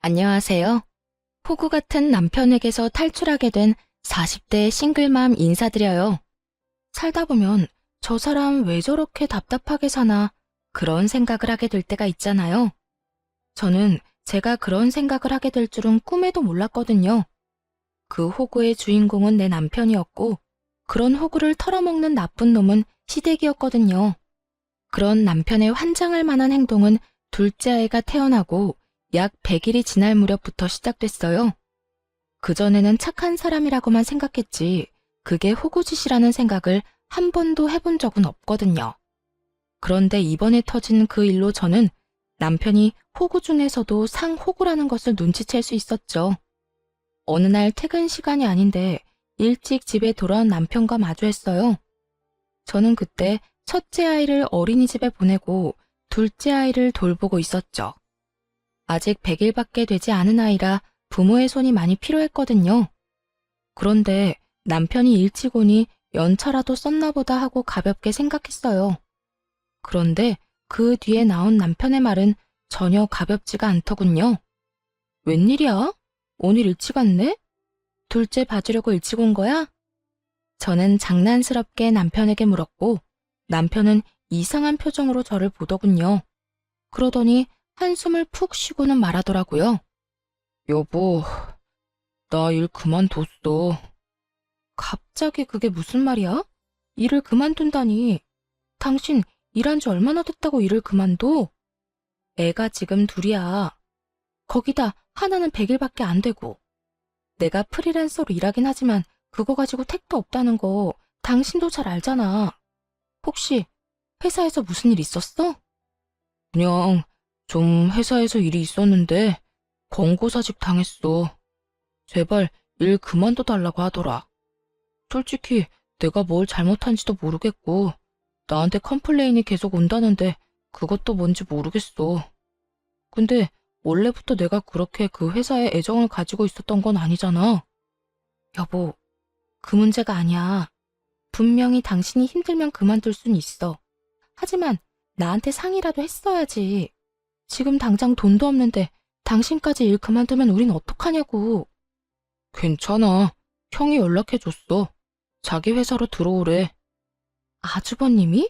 안녕하세요. 호구 같은 남편에게서 탈출하게 된 40대 싱글맘 인사드려요. 살다 보면 저 사람 왜 저렇게 답답하게 사나 그런 생각을 하게 될 때가 있잖아요. 저는 제가 그런 생각을 하게 될 줄은 꿈에도 몰랐거든요. 그 호구의 주인공은 내 남편이었고 그런 호구를 털어먹는 나쁜 놈은 시댁이었거든요. 그런 남편의 환장할 만한 행동은 둘째 아이가 태어나고 약 100일이 지날 무렵부터 시작됐어요. 그전에는 착한 사람이라고만 생각했지 그게 호구짓이라는 생각을 한 번도 해본 적은 없거든요. 그런데 이번에 터진 그 일로 저는 남편이 호구 중에서도 상호구라는 것을 눈치챌 수 있었죠. 어느 날 퇴근 시간이 아닌데 일찍 집에 돌아온 남편과 마주했어요. 저는 그때 첫째 아이를 어린이집에 보내고 둘째 아이를 돌보고 있었죠. 아직 100일밖에 되지 않은 아이라 부모의 손이 많이 필요했거든요. 그런데 남편이 일찍 오니 연차라도 썼나 보다 하고 가볍게 생각했어요. 그런데 그 뒤에 나온 남편의 말은 전혀 가볍지가 않더군요. 웬일이야? 오늘 일찍 왔네? 둘째 봐주려고 일찍 온 거야? 저는 장난스럽게 남편에게 물었고 남편은 이상한 표정으로 저를 보더군요. 그러더니 한숨을 푹 쉬고는 말하더라고요. 여보, 나 일 그만뒀어. 갑자기 그게 무슨 말이야? 일을 그만둔다니. 당신 일한 지 얼마나 됐다고 일을 그만둬? 애가 지금 둘이야. 거기다 하나는 100일밖에 안 되고. 내가 프리랜서로 일하긴 하지만 그거 가지고 택도 없다는 거 당신도 잘 알잖아. 혹시 회사에서 무슨 일 있었어? 그냥 좀 회사에서 일이 있었는데 권고사직 당했어. 제발 일 그만둬 달라고 하더라. 솔직히 내가 뭘 잘못한지도 모르겠고 나한테 컴플레인이 계속 온다는데 그것도 뭔지 모르겠어. 근데 원래부터 내가 그렇게 그 회사에 애정을 가지고 있었던 건 아니잖아. 여보, 그 문제가 아니야. 분명히 당신이 힘들면 그만둘 순 있어. 하지만 나한테 상의라도 했어야지. 지금 당장 돈도 없는데 당신까지 일 그만두면 우린 어떡하냐고. 괜찮아. 형이 연락해줬어. 자기 회사로 들어오래. 아주버님이?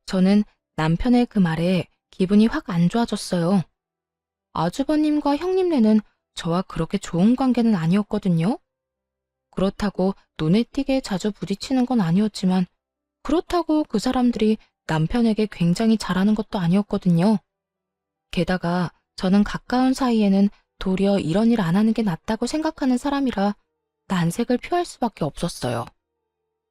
저는 남편의 그 말에 기분이 확 안 좋아졌어요. 아주버님과 형님네는 저와 그렇게 좋은 관계는 아니었거든요. 그렇다고 눈에 띄게 자주 부딪히는 건 아니었지만 그렇다고 그 사람들이 남편에게 굉장히 잘하는 것도 아니었거든요. 게다가 저는 가까운 사이에는 도리어 이런 일 안 하는 게 낫다고 생각하는 사람이라 난색을 표할 수밖에 없었어요.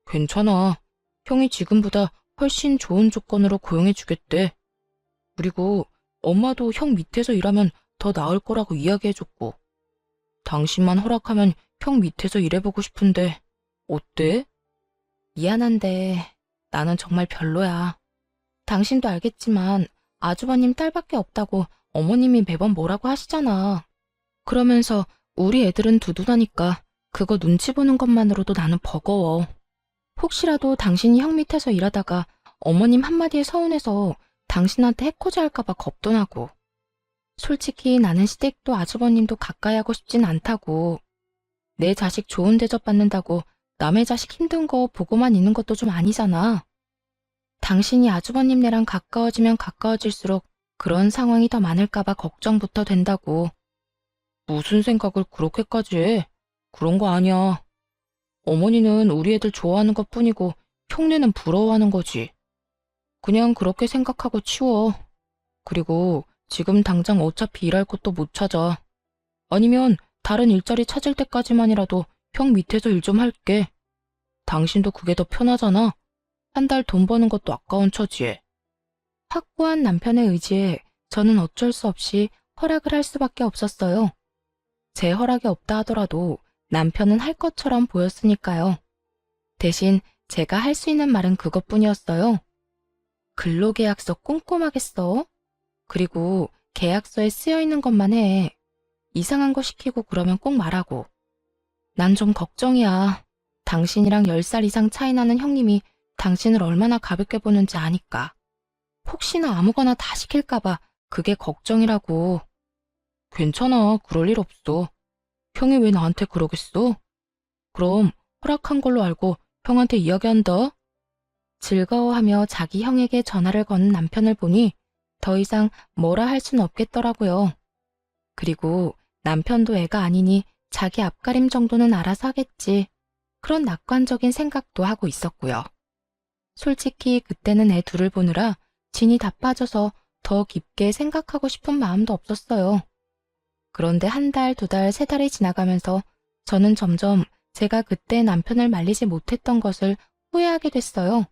괜찮아. 형이 지금보다 훨씬 좋은 조건으로 고용해 주겠대. 그리고 엄마도 형 밑에서 일하면 더 나을 거라고 이야기해줬고. 당신만 허락하면 형 밑에서 일해보고 싶은데 어때? 미안한데 나는 정말 별로야. 당신도 알겠지만 아주버님 딸밖에 없다고 어머님이 매번 뭐라고 하시잖아. 그러면서 우리 애들은 두둔하니까 그거 눈치 보는 것만으로도 나는 버거워. 혹시라도 당신이 형 밑에서 일하다가 어머님 한마디에 서운해서 당신한테 해코지 할까봐 겁도 나고. 솔직히 나는 시댁도 아주버님도 가까이 하고 싶진 않다고. 내 자식 좋은 대접 받는다고 남의 자식 힘든 거 보고만 있는 것도 좀 아니잖아. 당신이 아주버님네랑 가까워지면 가까워질수록 그런 상황이 더 많을까봐 걱정부터 된다고. 무슨 생각을 그렇게까지 해? 그런 거 아니야. 어머니는 우리 애들 좋아하는 것뿐이고 형네는 부러워하는 거지. 그냥 그렇게 생각하고 치워. 그리고 지금 당장 어차피 일할 곳도 못 찾아. 아니면 다른 일자리 찾을 때까지만이라도 형 밑에서 일 좀 할게. 당신도 그게 더 편하잖아. 한 달 돈 버는 것도 아까운 처지에. 확고한 남편의 의지에 저는 어쩔 수 없이 허락을 할 수밖에 없었어요. 제 허락이 없다 하더라도 남편은 할 것처럼 보였으니까요. 대신 제가 할 수 있는 말은 그것뿐이었어요. 근로계약서 꼼꼼하게 써. 그리고 계약서에 쓰여 있는 것만 해. 이상한 거 시키고 그러면 꼭 말하고. 난 좀 걱정이야. 당신이랑 10살 이상 차이 나는 형님이 당신을 얼마나 가볍게 보는지 아니까. 혹시나 아무거나 다 시킬까봐 그게 걱정이라고. 괜찮아. 그럴 일 없어. 형이 왜 나한테 그러겠어? 그럼 허락한 걸로 알고 형한테 이야기한다. 즐거워하며 자기 형에게 전화를 거는 남편을 보니 더 이상 뭐라 할 순 없겠더라고요. 그리고 남편도 애가 아니니 자기 앞가림 정도는 알아서 하겠지. 그런 낙관적인 생각도 하고 있었고요. 솔직히 그때는 애 둘을 보느라 진이 다 빠져서 더 깊게 생각하고 싶은 마음도 없었어요. 그런데 한 달, 두 달, 세 달이 지나가면서 저는 점점 제가 그때 남편을 말리지 못했던 것을 후회하게 됐어요.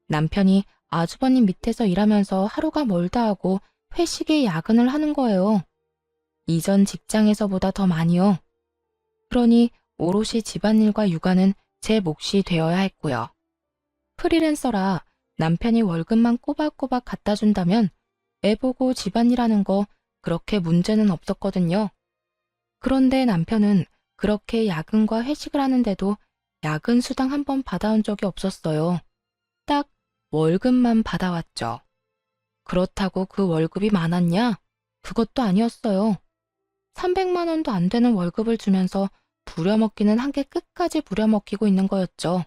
남편이 아주버님 밑에서 일하면서 하루가 멀다 하고 회식에 야근을 하는 거예요. 이전 직장에서보다 더 많이요. 그러니 오롯이 집안일과 육아는 제 몫이 되어야 했고요. 프리랜서라 남편이 월급만 꼬박꼬박 갖다 준다면 애 보고 집안일하는 거 그렇게 문제는 없었거든요. 그런데 남편은 그렇게 야근과 회식을 하는데도 야근 수당 한 번 받아온 적이 없었어요. 딱 월급만 받아왔죠. 그렇다고 그 월급이 많았냐? 그것도 아니었어요. 300만 원도 안 되는 월급을 주면서 부려먹기는 한개 끝까지 부려먹히고 있는 거였죠.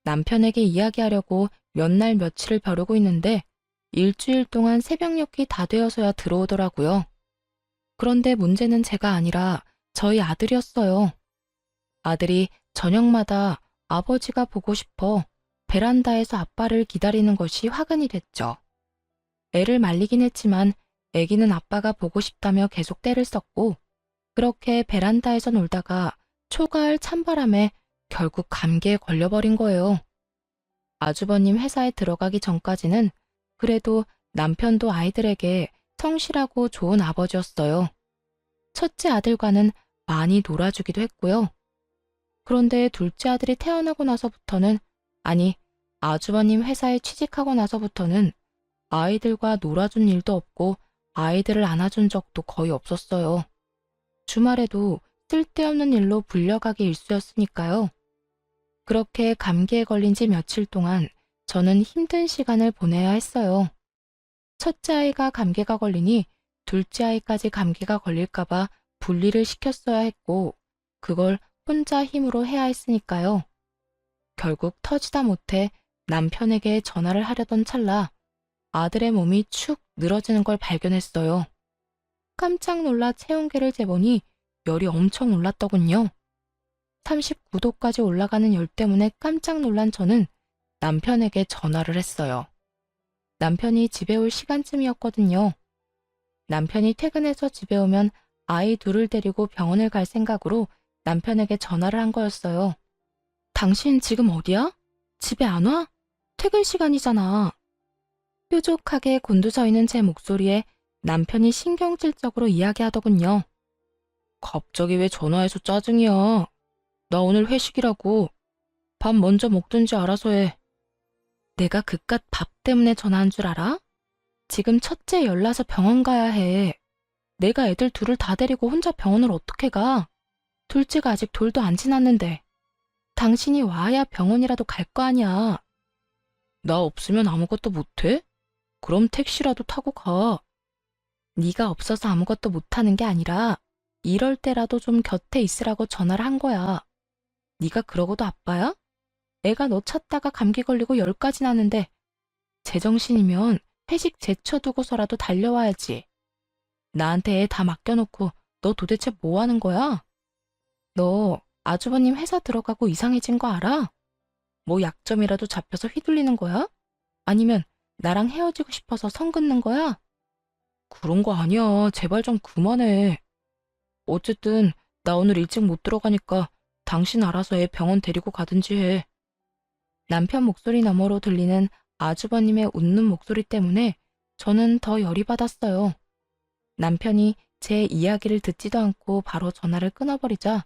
남편에게 이야기하려고 몇 날 며칠을 벼르고 있는데 일주일 동안 새벽녘이 다 되어서야 들어오더라고요. 그런데 문제는 제가 아니라 저희 아들이었어요. 아들이 저녁마다 아버지가 보고 싶어 베란다에서 아빠를 기다리는 것이 화근이 됐죠. 애를 말리긴 했지만 애기는 아빠가 보고 싶다며 계속 떼를 썼고 그렇게 베란다에서 놀다가 초가을 찬바람에 결국 감기에 걸려버린 거예요. 아주버님 회사에 들어가기 전까지는 그래도 남편도 아이들에게 성실하고 좋은 아버지였어요. 첫째 아들과는 많이 놀아주기도 했고요. 그런데 둘째 아들이 태어나고 나서부터는, 아니, 아주버님 회사에 취직하고 나서부터는 아이들과 놀아준 일도 없고 아이들을 안아준 적도 거의 없었어요. 주말에도 쓸데없는 일로 불려가기 일쑤였으니까요. 그렇게 감기에 걸린 지 며칠 동안 저는 힘든 시간을 보내야 했어요. 첫째 아이가 감기가 걸리니 둘째 아이까지 감기가 걸릴까봐 분리를 시켰어야 했고 그걸 혼자 힘으로 해야 했으니까요. 결국 터지다 못해 남편에게 전화를 하려던 찰나 아들의 몸이 축 늘어지는 걸 발견했어요. 깜짝 놀라 체온계를 재보니 열이 엄청 올랐더군요. 39도까지 올라가는 열 때문에 깜짝 놀란 저는 남편에게 전화를 했어요. 남편이 집에 올 시간쯤이었거든요. 남편이 퇴근해서 집에 오면 아이 둘을 데리고 병원을 갈 생각으로 남편에게 전화를 한 거였어요. 당신 지금 어디야? 집에 안 와? 퇴근 시간이잖아. 뾰족하게 곤두서 있는 제 목소리에 남편이 신경질적으로 이야기하더군요. 갑자기 왜 전화해서 짜증이야? 나 오늘 회식이라고. 밥 먼저 먹든지 알아서 해. 내가 그깟 밥 때문에 전화한 줄 알아? 지금 첫째 열나서 병원 가야 해. 내가 애들 둘을 다 데리고 혼자 병원을 어떻게 가? 둘째가 아직 돌도 안 지났는데. 당신이 와야 병원이라도 갈 거 아니야. 나 없으면 아무것도 못해? 그럼 택시라도 타고 가. 네가 없어서 아무것도 못하는 게 아니라 이럴 때라도 좀 곁에 있으라고 전화를 한 거야. 네가 그러고도 아빠야? 애가 너 찾다가 감기 걸리고 열까지 나는데 제정신이면 회식 제쳐두고서라도 달려와야지. 나한테 애 다 맡겨놓고 너 도대체 뭐 하는 거야? 너 아주버님 회사 들어가고 이상해진 거 알아? 뭐 약점이라도 잡혀서 휘둘리는 거야? 아니면 나랑 헤어지고 싶어서 선 긋는 거야? 그런 거 아니야. 제발 좀 그만해. 어쨌든 나 오늘 일찍 못 들어가니까 당신 알아서 애 병원 데리고 가든지 해. 남편 목소리 너머로 들리는 아주버님의 웃는 목소리 때문에 저는 더 열이 받았어요. 남편이 제 이야기를 듣지도 않고 바로 전화를 끊어버리자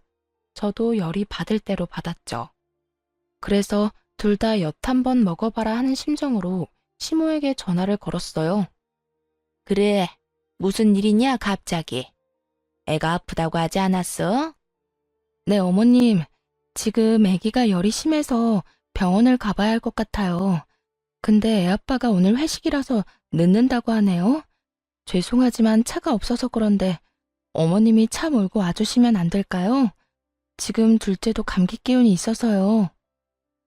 저도 열이 받을 대로 받았죠. 그래서 둘 다 엿 한 번 먹어봐라 하는 심정으로 시모에게 전화를 걸었어요. 그래, 무슨 일이냐 갑자기. 애가 아프다고 하지 않았어? 네, 어머님. 지금 아기가 열이 심해서 병원을 가봐야 할 것 같아요. 근데 애 아빠가 오늘 회식이라서 늦는다고 하네요. 죄송하지만 차가 없어서 그런데 어머님이 차 몰고 와주시면 안 될까요? 지금 둘째도 감기 기운이 있어서요.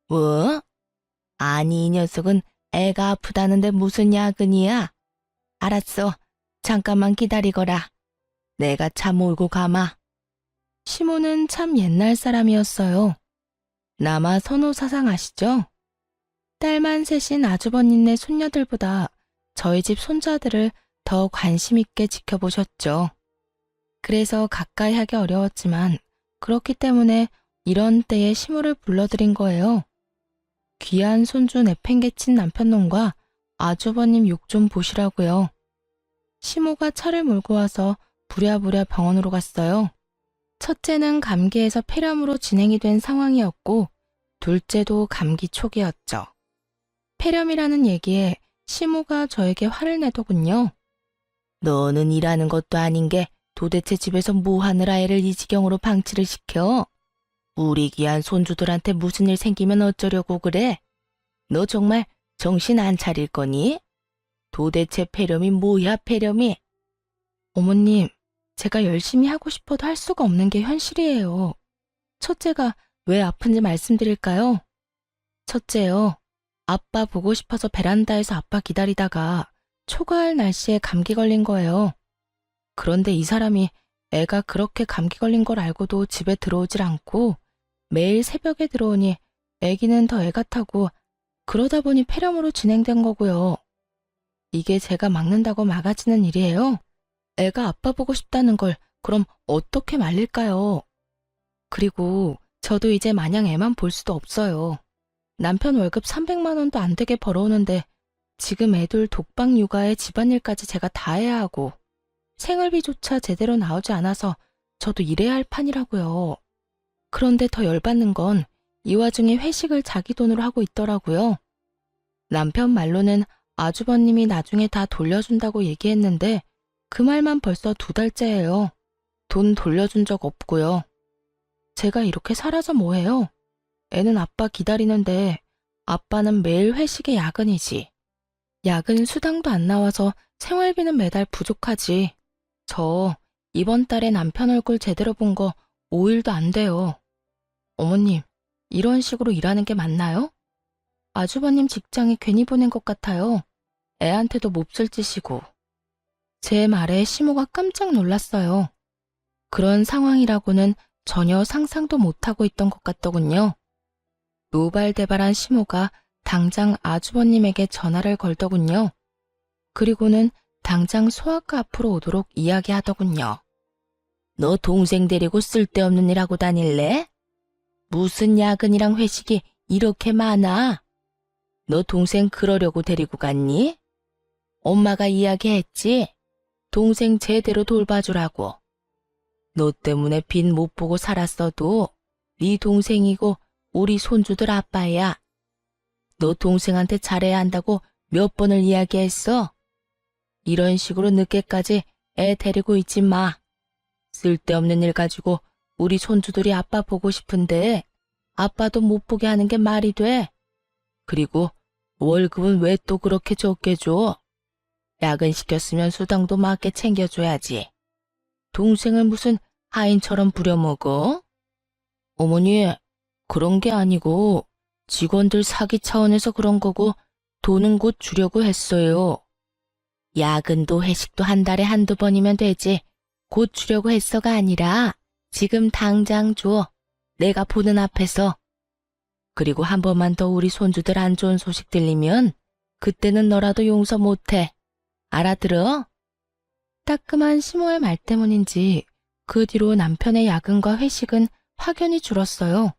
뭐? 아니, 이 녀석은 애가 아프다는데 무슨 야근이야? 알았어. 잠깐만 기다리거라. 내가 차 몰고 가마. 시모는 참 옛날 사람이었어요. 남아 선호 사상 아시죠? 딸만 셋인 아주버님네 손녀들보다 저희 집 손자들을 더 관심 있게 지켜보셨죠. 그래서 가까이 하기 어려웠지만 그렇기 때문에 이런 때에 시모를 불러들인 거예요. 귀한 손주 내팽개친 남편놈과 아주버님 욕 좀 보시라고요. 시모가 차를 몰고 와서 부랴부랴 병원으로 갔어요. 첫째는 감기에서 폐렴으로 진행이 된 상황이었고 둘째도 감기 초기였죠. 폐렴이라는 얘기에 시모가 저에게 화를 내더군요. 너는 일하는 것도 아닌 게 도대체 집에서 뭐 하느라 애를 이 지경으로 방치를 시켜? 우리 귀한 손주들한테 무슨 일 생기면 어쩌려고 그래? 너 정말 정신 안 차릴 거니? 도대체 폐렴이 뭐야, 폐렴이? 어머님, 제가 열심히 하고 싶어도 할 수가 없는 게 현실이에요. 첫째가 왜 아픈지 말씀드릴까요? 첫째요. 아빠 보고 싶어서 베란다에서 아빠 기다리다가 초가을 날씨에 감기 걸린 거예요. 그런데 이 사람이 애가 그렇게 감기 걸린 걸 알고도 집에 들어오질 않고 매일 새벽에 들어오니 애기는 더 애 같아고 그러다 보니 폐렴으로 진행된 거고요. 이게 제가 막는다고 막아지는 일이에요? 애가 아빠 보고 싶다는 걸 그럼 어떻게 말릴까요? 그리고 저도 이제 마냥 애만 볼 수도 없어요. 남편 월급 300만 원도 안 되게 벌어오는데 지금 애들 독방 육아에 집안일까지 제가 다 해야 하고 생활비조차 제대로 나오지 않아서 저도 일해야 할 판이라고요. 그런데 더 열받는 건 이 와중에 회식을 자기 돈으로 하고 있더라고요. 남편 말로는 아주버님이 나중에 다 돌려준다고 얘기했는데 그 말만 벌써 2달째예요. 돈 돌려준 적 없고요. 제가 이렇게 살아서 뭐해요? 애는 아빠 기다리는데 아빠는 매일 회식에 야근이지. 야근 수당도 안 나와서 생활비는 매달 부족하지. 저 이번 달에 남편 얼굴 제대로 본 거 5일도 안 돼요. 어머님, 이런 식으로 일하는 게 맞나요? 아주버님 직장에 괜히 보낸 것 같아요. 애한테도 몹쓸 짓이고. 제 말에 시모가 깜짝 놀랐어요. 그런 상황이라고는 전혀 상상도 못하고 있던 것 같더군요. 노발대발한 시모가 당장 아주버님에게 전화를 걸더군요. 그리고는 당장 소아과 앞으로 오도록 이야기하더군요. 너 동생 데리고 쓸데없는 일 하고 다닐래? 무슨 야근이랑 회식이 이렇게 많아? 너 동생 그러려고 데리고 갔니? 엄마가 이야기했지? 동생 제대로 돌봐주라고. 너 때문에 빚 못 보고 살았어도 네 동생이고 우리 손주들 아빠야. 너 동생한테 잘해야 한다고 몇 번을 이야기했어? 이런 식으로 늦게까지 애 데리고 있지 마. 쓸데없는 일 가지고 우리 손주들이 아빠 보고 싶은데 아빠도 못 보게 하는 게 말이 돼. 그리고 월급은 왜 또 그렇게 적게 줘? 야근 시켰으면 수당도 맞게 챙겨줘야지. 동생을 무슨 하인처럼 부려먹어? 어머니, 그런 게 아니고 직원들 사기 차원에서 그런 거고 돈은 곧 주려고 했어요. 야근도 회식도 한 달에 한두 번이면 되지. 곧 주려고 했어가 아니라 지금 당장 줘. 내가 보는 앞에서. 그리고 한 번만 더 우리 손주들 안 좋은 소식 들리면 그때는 너라도 용서 못해. 알아들어? 따끔한 시모의 말 때문인지 그 뒤로 남편의 야근과 회식은 확연히 줄었어요.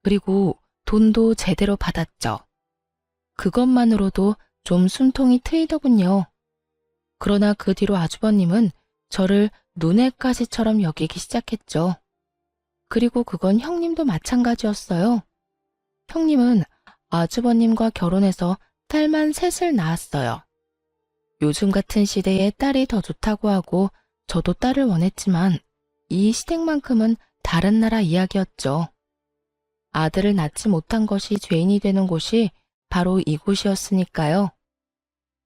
그리고 돈도 제대로 받았죠. 그것만으로도 좀 숨통이 트이더군요. 그러나 그 뒤로 아주버님은 저를 눈의 가시처럼 여기기 시작했죠. 그리고 그건 형님도 마찬가지였어요. 형님은 아주버님과 결혼해서 딸만 셋을 낳았어요. 요즘 같은 시대에 딸이 더 좋다고 하고 저도 딸을 원했지만 이 시댁만큼은 다른 나라 이야기였죠. 아들을 낳지 못한 것이 죄인이 되는 곳이 바로 이곳이었으니까요.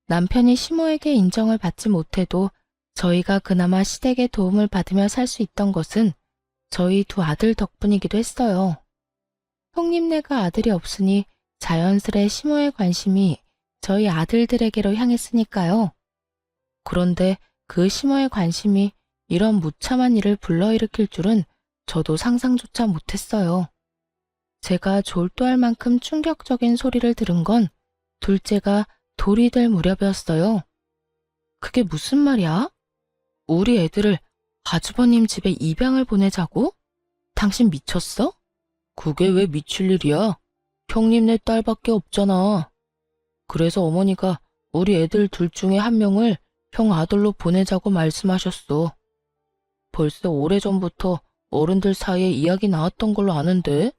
남편이 시모에게 인정을 받지 못해도 저희가 그나마 시댁의 도움을 받으며 살 수 있던 것은 저희 두 아들 덕분이기도 했어요. 형님네가 아들이 없으니 자연스레 시모의 관심이 저희 아들들에게로 향했으니까요. 그런데 그 시모의 관심이 이런 무참한 일을 불러일으킬 줄은 저도 상상조차 못했어요. 제가 졸도할 만큼 충격적인 소리를 들은 건 둘째가 돌이 될 무렵이었어요. 그게 무슨 말이야? 우리 애들을 아주버님 집에 입양을 보내자고? 당신 미쳤어? 그게 왜 미칠 일이야? 형님네 딸밖에 없잖아. 그래서 어머니가 우리 애들 둘 중에 한 명을 형 아들로 보내자고 말씀하셨어. 벌써 오래전부터 어른들 사이에 이야기 나왔던 걸로 아는데?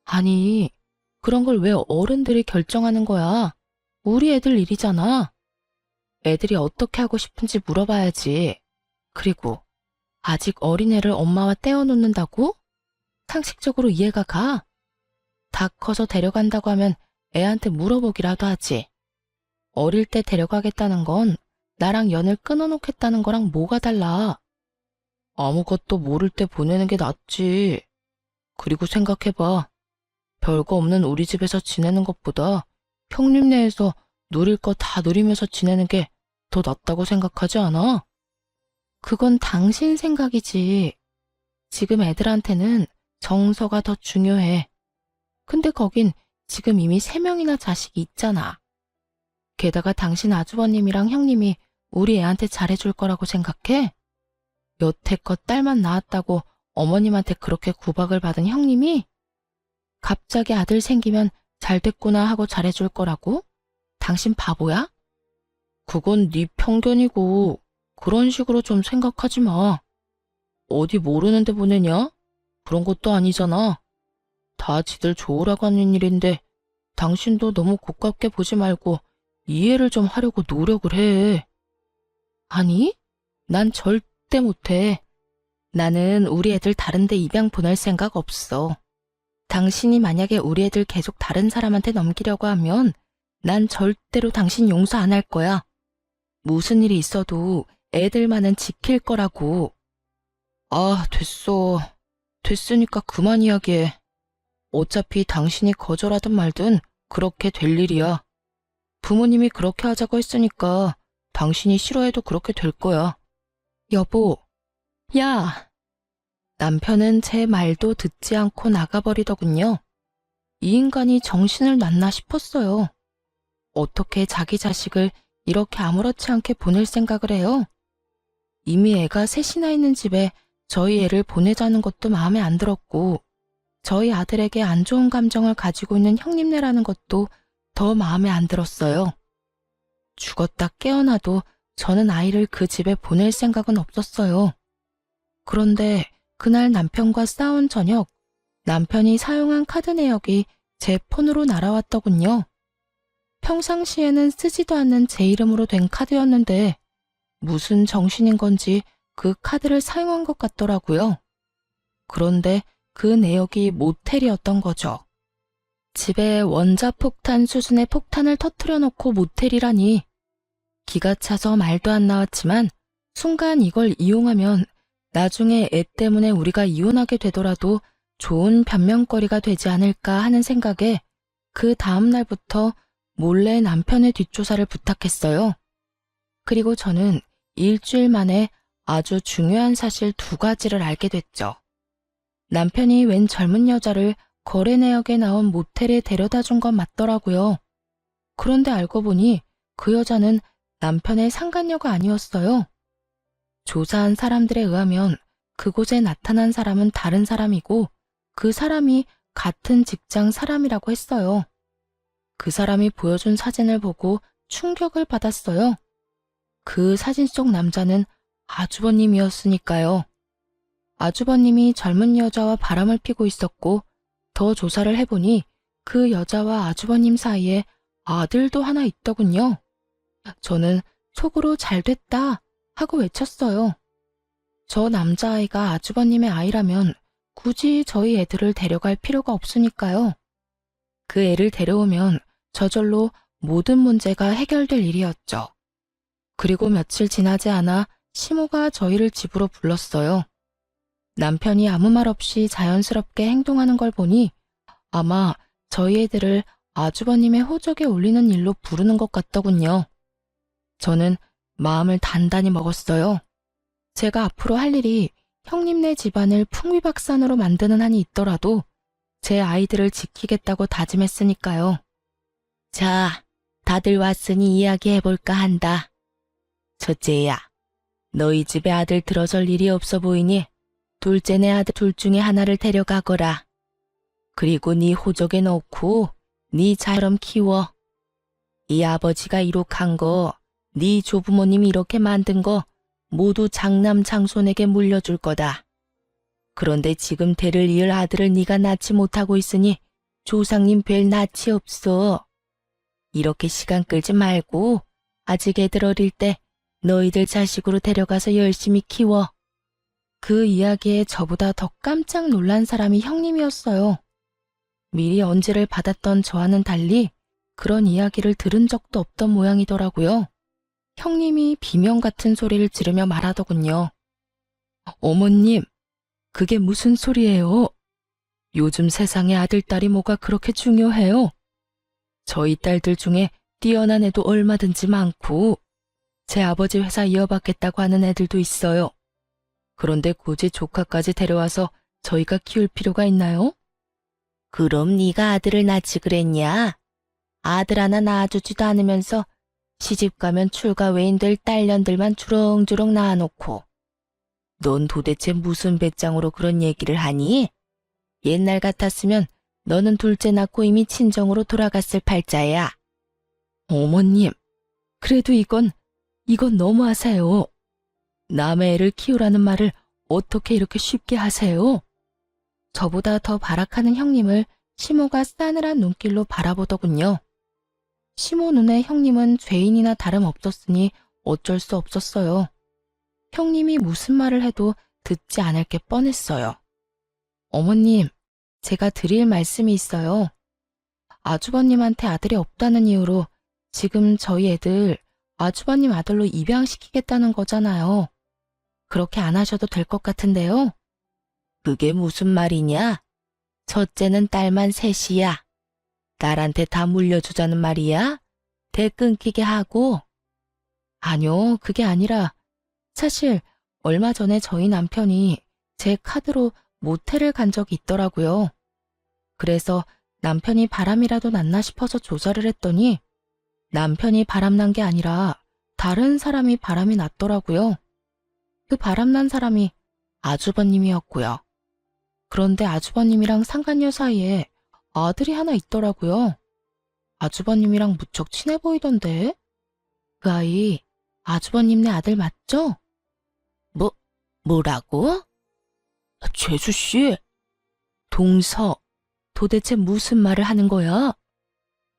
아니, 그런 걸 왜 어른들이 결정하는 거야? 우리 애들 일이잖아. 애들이 어떻게 하고 싶은지 물어봐야지. 그리고 아직 어린애를 엄마와 떼어놓는다고? 상식적으로 이해가 가? 다 커서 데려간다고 하면 애한테 물어보기라도 하지. 어릴 때 데려가겠다는 건 나랑 연을 끊어놓겠다는 거랑 뭐가 달라? 아무것도 모를 때 보내는 게 낫지. 그리고 생각해봐. 별거 없는 우리 집에서 지내는 것보다 형님네에서 누릴 거 다 누리면서 지내는 게 더 낫다고 생각하지 않아? 그건 당신 생각이지. 지금 애들한테는 정서가 더 중요해. 근데 거긴 지금 이미 3명이나 자식이 있잖아. 게다가 당신 아주버님이랑 형님이 우리 애한테 잘해줄 거라고 생각해? 여태껏 딸만 낳았다고 어머님한테 그렇게 구박을 받은 형님이? 갑자기 아들 생기면 잘됐구나 하고 잘해줄 거라고? 당신 바보야? 그건 네 편견이고 그런 식으로 좀 생각하지 마. 어디 모르는데 보내냐? 그런 것도 아니잖아. 다 지들 좋으라고 하는 일인데 당신도 너무 고깝게 보지 말고 이해를 좀 하려고 노력을 해. 아니, 난 절대 못해. 나는 우리 애들 다른 데 입양 보낼 생각 없어. 당신이 만약에 우리 애들 계속 다른 사람한테 넘기려고 하면 난 절대로 당신 용서 안 할 거야. 무슨 일이 있어도 애들만은 지킬 거라고. 아, 됐어. 됐으니까 그만 이야기해. 어차피 당신이 거절하든 말든 그렇게 될 일이야. 부모님이 그렇게 하자고 했으니까 당신이 싫어해도 그렇게 될 거야. 여보, 야! 남편은 제 말도 듣지 않고 나가버리더군요. 이 인간이 정신을 놨나 싶었어요. 어떻게 자기 자식을 이렇게 아무렇지 않게 보낼 생각을 해요? 이미 애가 셋이나 있는 집에 저희 애를 보내자는 것도 마음에 안 들었고 저희 아들에게 안 좋은 감정을 가지고 있는 형님네라는 것도 더 마음에 안 들었어요. 죽었다 깨어나도 저는 아이를 그 집에 보낼 생각은 없었어요. 그런데 그날 남편과 싸운 저녁, 남편이 사용한 카드 내역이 제 폰으로 날아왔더군요. 평상시에는 쓰지도 않는 제 이름으로 된 카드였는데 무슨 정신인 건지 그 카드를 사용한 것 같더라고요. 그런데 그 내역이 모텔이었던 거죠. 집에 원자폭탄 수준의 폭탄을 터뜨려 놓고 모텔이라니. 기가 차서 말도 안 나왔지만 순간 이걸 이용하면 나중에 애 때문에 우리가 이혼하게 되더라도 좋은 변명거리가 되지 않을까 하는 생각에 그 다음 날부터 몰래 남편의 뒷조사를 부탁했어요. 그리고 저는 일주일 만에 아주 중요한 사실 2가지를 알게 됐죠. 남편이 웬 젊은 여자를 거래 내역에 나온 모텔에 데려다 준 건 맞더라고요. 그런데 알고 보니 그 여자는 남편의 상간녀가 아니었어요. 조사한 사람들에 의하면 그곳에 나타난 사람은 다른 사람이고 그 사람이 같은 직장 사람이라고 했어요. 그 사람이 보여준 사진을 보고 충격을 받았어요. 그 사진 속 남자는 아주버님이었으니까요. 아주버님이 젊은 여자와 바람을 피고 있었고 더 조사를 해보니 그 여자와 아주버님 사이에 아들도 하나 있더군요. 저는 속으로 잘됐다 하고 외쳤어요. 저 남자아이가 아주버님의 아이라면 굳이 저희 애들을 데려갈 필요가 없으니까요. 그 애를 데려오면 저절로 모든 문제가 해결될 일이었죠. 그리고 며칠 지나지 않아 시모가 저희를 집으로 불렀어요. 남편이 아무 말 없이 자연스럽게 행동하는 걸 보니 아마 저희 애들을 아주버님의 호적에 올리는 일로 부르는 것 같더군요. 저는 마음을 단단히 먹었어요. 제가 앞으로 할 일이 형님네 집안을 풍비박산으로 만드는 한이 있더라도 제 아이들을 지키겠다고 다짐했으니까요. 자, 다들 왔으니 이야기해볼까 한다. 첫째야, 너희 집에 아들 들어설 일이 없어 보이니 둘째네 아들 둘 중에 하나를 데려가거라. 그리고 네 호적에 넣고 네 자처럼 키워. 이 아버지가 이룩한 거, 네 조부모님이 이렇게 만든 거 모두 장남 장손에게 물려줄 거다. 그런데 지금 대를 이을 아들을 네가 낳지 못하고 있으니 조상님 뵐 낯이 없어. 이렇게 시간 끌지 말고 아직 애들 어릴 때 너희들 자식으로 데려가서 열심히 키워. 그 이야기에 저보다 더 깜짝 놀란 사람이 형님이었어요. 미리 언지를 받았던 저와는 달리 그런 이야기를 들은 적도 없던 모양이더라고요. 형님이 비명 같은 소리를 지르며 말하더군요. 어머님, 그게 무슨 소리예요? 요즘 세상에 아들딸이 뭐가 그렇게 중요해요? 저희 딸들 중에 뛰어난 애도 얼마든지 많고 제 아버지 회사 이어받겠다고 하는 애들도 있어요. 그런데 굳이 조카까지 데려와서 저희가 키울 필요가 있나요? 그럼 네가 아들을 낳지 그랬냐? 아들 하나 낳아주지도 않으면서 시집가면 출가 외인 될 딸년들만 주렁주렁 낳아놓고 넌 도대체 무슨 배짱으로 그런 얘기를 하니? 옛날 같았으면 너는 둘째 낳고 이미 친정으로 돌아갔을 팔자야. 어머님, 그래도 이건 너무하세요. 남의 애를 키우라는 말을 어떻게 이렇게 쉽게 하세요? 저보다 더 발악하는 형님을 시모가 싸늘한 눈길로 바라보더군요. 시모 눈에 형님은 죄인이나 다름없었으니 어쩔 수 없었어요. 형님이 무슨 말을 해도 듣지 않을 게 뻔했어요. 어머님, 제가 드릴 말씀이 있어요. 아주버님한테 아들이 없다는 이유로 지금 저희 애들 아주버님 아들로 입양시키겠다는 거잖아요. 그렇게 안 하셔도 될 것 같은데요. 그게 무슨 말이냐? 첫째는 딸만 셋이야. 딸한테 다 물려주자는 말이야? 대 끊기게 하고. 아니요, 그게 아니라 사실 얼마 전에 저희 남편이 제 카드로 모텔을 간 적이 있더라고요. 그래서 남편이 바람이라도 났나 싶어서 조사를 했더니 남편이 바람난 게 아니라 다른 사람이 바람이 났더라고요. 그 바람난 사람이 아주버님이었고요. 그런데 아주버님이랑 상간녀 사이에 아들이 하나 있더라고요. 아주버님이랑 무척 친해 보이던데. 그 아이 아주버님네 아들 맞죠? 뭐라고? 죄수씨, 동서, 도대체 무슨 말을 하는 거야?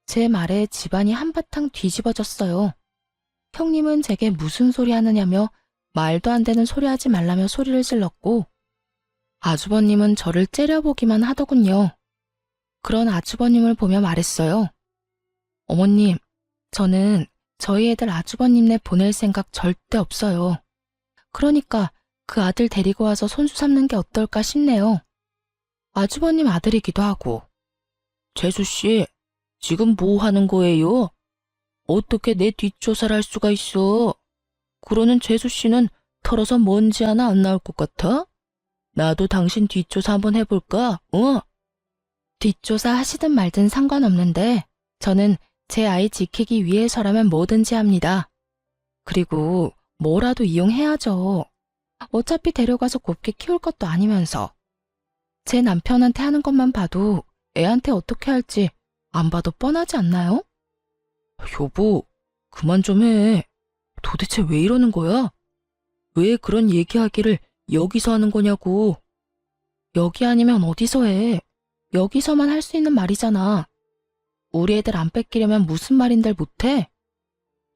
제 말에 집안이 한바탕 뒤집어졌어요. 형님은 제게 무슨 소리 하느냐며 말도 안 되는 소리 하지 말라며 소리를 질렀고 아주버님은 저를 째려보기만 하더군요. 그런 아주버님을 보며 말했어요. 어머님, 저는 저희 애들 아주버님네 보낼 생각 절대 없어요. 그러니까 그 아들 데리고 와서 손수 삼는 게 어떨까 싶네요. 아주버님 아들이기도 하고. 재수씨, 지금 뭐 하는 거예요? 어떻게 내 뒷조사를 할 수가 있어? 그러는 재수씨는 털어서 먼지 하나 안 나올 것 같아? 나도 당신 뒷조사 한번 해볼까? 뒷조사 하시든 말든 상관없는데 저는 제 아이 지키기 위해서라면 뭐든지 합니다. 그리고 뭐라도 이용해야죠. 어차피 데려가서 곱게 키울 것도 아니면서. 제 남편한테 하는 것만 봐도 애한테 어떻게 할지 안 봐도 뻔하지 않나요? 여보, 그만 좀 해. 도대체 왜 이러는 거야? 왜 그런 얘기하기를 여기서 하는 거냐고. 여기 아니면 어디서 해? 여기서만 할 수 있는 말이잖아. 우리 애들 안 뺏기려면 무슨 말인들 못해?